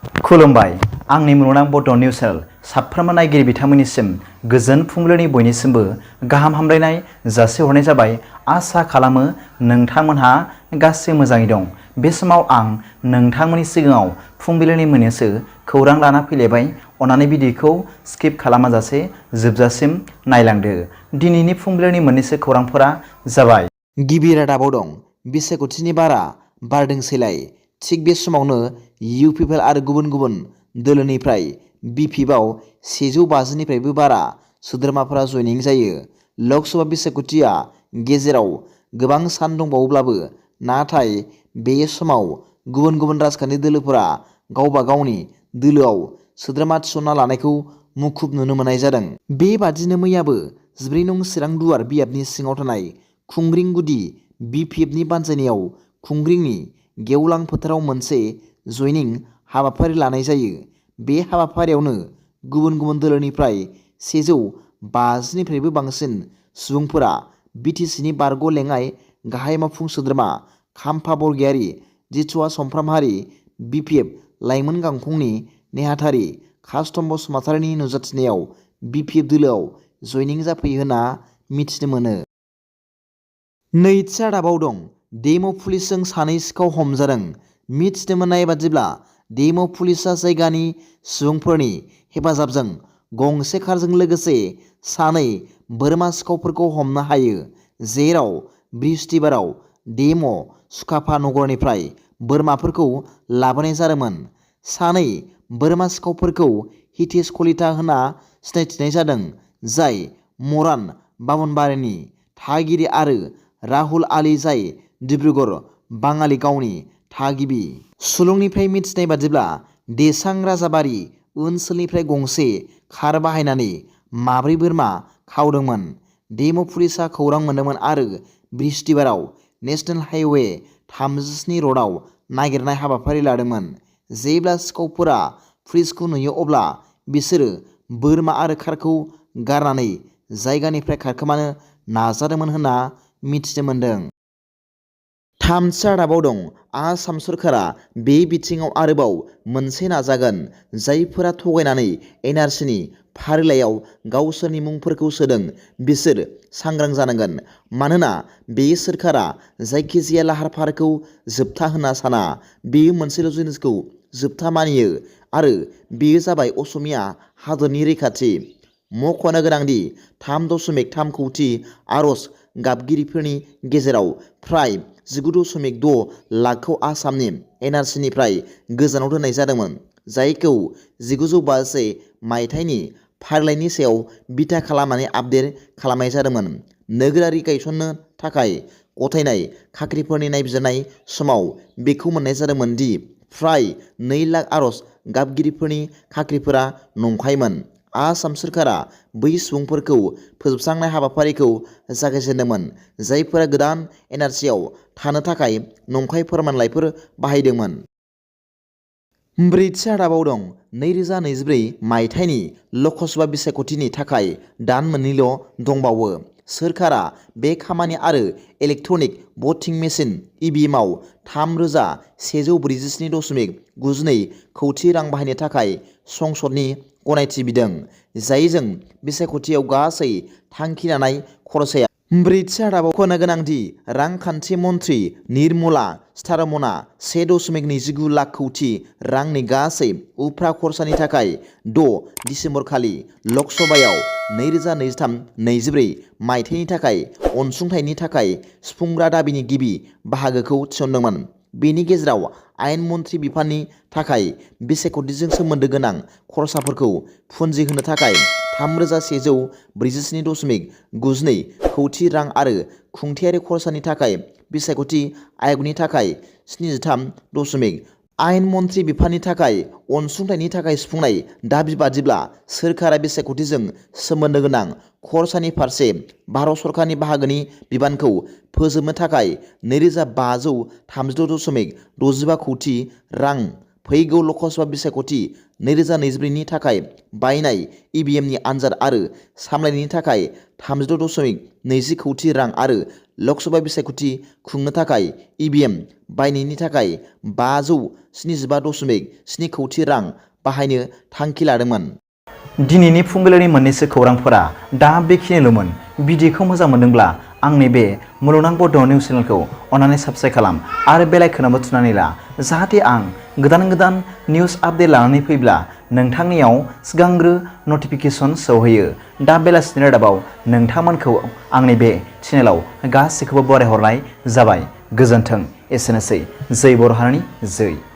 खुलुमबाय आंनि मुलुगनां बड' निउस चेनेल साफ्रोमबो नायगिरि बिथांमोननिसिम गोजोन फुंबिलिनि बयनिसिमबो गाहाम हामलायनाय जासिहरनाय जाबाय। आसा खालामो नोंथांमोनहा गासै मोजाङै दं। बे समाव आं नोंथांमोननि सिगाङाव फुंबिलिनि मोननैसो खौरां लाना फैलायबाय। अन्नानै भिडिअखौ स्किप खालामाजासे जोबजासिम नायलांदो। दिनैनि फुंबिलिनि मोननैसो खौरांफोरा जाबाय। गिबि रादाबाव दं बिसायख'थिनि बारा बारदोंसैलाय। थिग बे समावनो UPPL आरो गुबुन गुबुन दोलोनिफ्राय BPF 150निफ्रायबो बारा सोद्रोमाफोरा जयनिं जायो। लकसभा बिसायख'थिया गेजेराव गोबां सान दंबावोब्लाबो नाथाय बे समाव गुबुन गुबुन राजखान्थि दोलोफोरा गावबा गावनि दोलोआव सोद्रोमा थिसनना लानायखौ मुखुब नुनो मोननाय जादों। बेबादिनो मैयाबो 14 नं चिरां दुवार बियाबनि सिङाव थानाय खुंग्रिंगुदि BPFनि बानजायनायाव खुंग्रिंनि गेवलां फोथाराव मोनसे जयनिं हाबाफारि लानाय जायो। बे हाबाफारियावनो गुबुन गुबुन दोलोनिफ्राय 150निफ्रायबो बांसिन सुबुंफोरा BTCनि बारग' लेङाइ गाहाय मावफुं सोद्रोमा खाम्फा बरगयारी, जितुवा समफ्रामहारि, BPF लाइमोन गांखंनि नेहाथारि कास्टम बसुमतारीनि नुजाथिनायाव BPF दोलोआव जयनिं जाफैयो होनना मिथिनो मोनो। नैथि रादाबाव दं डेम' पुलिसजों सानै सिखाव हमजादों। मिथिनो मोननाय बादिब्ला डेम' पुलिसआ जायगानि सुबुंफोरनि हेफाजाबजों गंसे कारजों लोगोसे सानै बोरमा सिखावफोरखौ हमनो हायो। जेराव बृहस्पतिबाराव डेम' सुकाफा नगरनिफ्राय बोरमाफोरखौ लाबोनाय जादोंमोन। सानै बोरमा सिखावफोरखौ हितेश कलिता होनना सिनायथिनाय जादों, जाय मरान बामोनबारिनि थागिरि, आरो राहुल आली, जाय डिब्रुगड़ बाङालि गावनि थागिबि। सुलुंनिफ्राय मिथिनाय बादिब्ला देसां राजाबारि ओनसोलनिफ्राय गंसे कार बाहायनानै 4 बोरमा खावदोंमोन। डेम' पुलिसआ खौरां मोनदोंमोन आरो बृहस्पतिबाराव नेशनेल हाइवे 37 रडआव नागिरनाय हाबाफारि लादोंमोन। जेब्ला सिखावफोरा पुलिसखौ नुयो अब्ला बिसोरो बोरमा आरो कारखौ गारनानै जायगानिफ्राय खारखोमानो नाजादोंमोन होनना मिथिनो मोन्दों। थामथि रादाबाव दं आसाम सरकारा बे बिथिङाव आरोबाव मोनसे नाजागोन। जायफोरा थगायनानै NRCनि फारिलाइयाव गावसोरनि मुंफोरखौ सोदों बिसोर सांग्रां जानांगोन। मानोना बे सोरखारा जायखिजाया लाहार फाहारखौ जोबथा होनना साना। बेयो मोनसेल' जिनिसखौ जोबथा मानियो आरो बेयो जाबाय असमिया हादरनि रैखाथि। मख'नो गोनांदि 3.3 कौटि आर'ज गाबगिरिफोरनि गेजेराव फ्राय 19.6 लाखखौ आसामनि NRCनिफ्राय गोजानाव दोननाय जादोंमोन, जायखौ 1985 मायथाइनि फारिलाइनि सायाव बिथा खालामनानै आपडेट खालामनाय जादोंमोन। नोगोरारि गायसननो थाखाय गथायनाय खाख्रिफोरनि नायबिजिरनाय समाव बेखौ मोननाय जादोंमोन दि फ्राय 2 लाख आर'ज गाबगिरिफोरनि खाख्रिफोरा नंखायमोन। आसाम सोरखारा बै सुबुंफोरखौ फोजोबस्रांनाय हाबाफारिखौ जागायजेनदोंमोन, जायफोरा गोदान NRCआव थानो थाखाय नंखाय फोरमानलाइफोर बाहायदोंमोन। ब्रैथि रादाबाव दं 2024 मायथाइनि लकसभा बिसायख'थिनि थाखाय दान मोननैल' दंबावो। सोरखारा बे खामानि आरो इलेक्ट्रनिक भटिं मेसिन EVMआव 3,147.92 कौटि रां बाहायनो थाखाय संसदनि गनायथि बिदों, जायजों बिसायख'थियाव गासै थांखि लानाय खरसाया। ब्रैथि रादाबाव मख'नो गोनांदि रांखान्थि मन्थ्रि निर्मला सीतारमणआ 1.29 लाख कौटि रांनि गासै उफ्रा खरसानि थाखाय 6 दिसेम्बरखालि लकसभायाव 2023-24 मायथाइनि थाखाय अनसुंथाइनि थाखाय सुफुंग्रा दाबिनि गिबि बाहागोखौ थिसनदोंमोन। बेनि गेजेराव आयेन मन्थ्रि बिफाननि थाखाय बिसायख'थिजों सोमोन्दो गोनां खरसाफोरखौ फुन्जि होनो थाखाय 3,147.92 कौटि रां आरो खुंथायारि खरसानि थाखाय बिसायख'थि आय'गनि थाखाय 73. आयेन मन्थ्रि बिफाननि थाखाय अनसुंथाइनि थाखाय सुफुंनाय दाबि बादिब्ला सोरखारा बिसायख'थिजों सोमोन्दो गोनां खरसानि फारसे भारत सरकारनि बाहागोनि बिबानखौ फोजोबनो थाखाय 2,536.65 कौटि रां फैगौ लकसभा बिसायख'थि 2024नि थाखाय बायनाय EVMनि आनजाद आरो सामलायनायनि थाखाय 36.20 कौटि रां आरो लकसभा बिसायख'थि खुंनो थाखाय EVM बायनायनि थाखाय 575.7 कौटि रां बाहायनो थांखि लादोंमोन। दिनैनि फुंबिलिनि मोननैसो खौरांफोरा दा बेखिनिल'मोन। भिडिअखौ मोजां मोनदोंब्ला आंनि बे मुलुगनां बड' निउस चेनेलखौ अन्नानै साबस्क्राइब खालाम आरो बेल आइकनआवबो थुनानै ला, जाहाथे आं गोदान निउस आपडेट लानानै फैब्ला नोंथांनियाव सिगांग्रो नटिफिकेसन सौहैयो। दा बेलासिनि रादाबाव नोंथांमोनखौ आंनि बे चेनेलाव गासैखौबो बरायहरनाय जाबाय। गोजोन्थों। एसेनोसै। जै बर' हारिनि जै।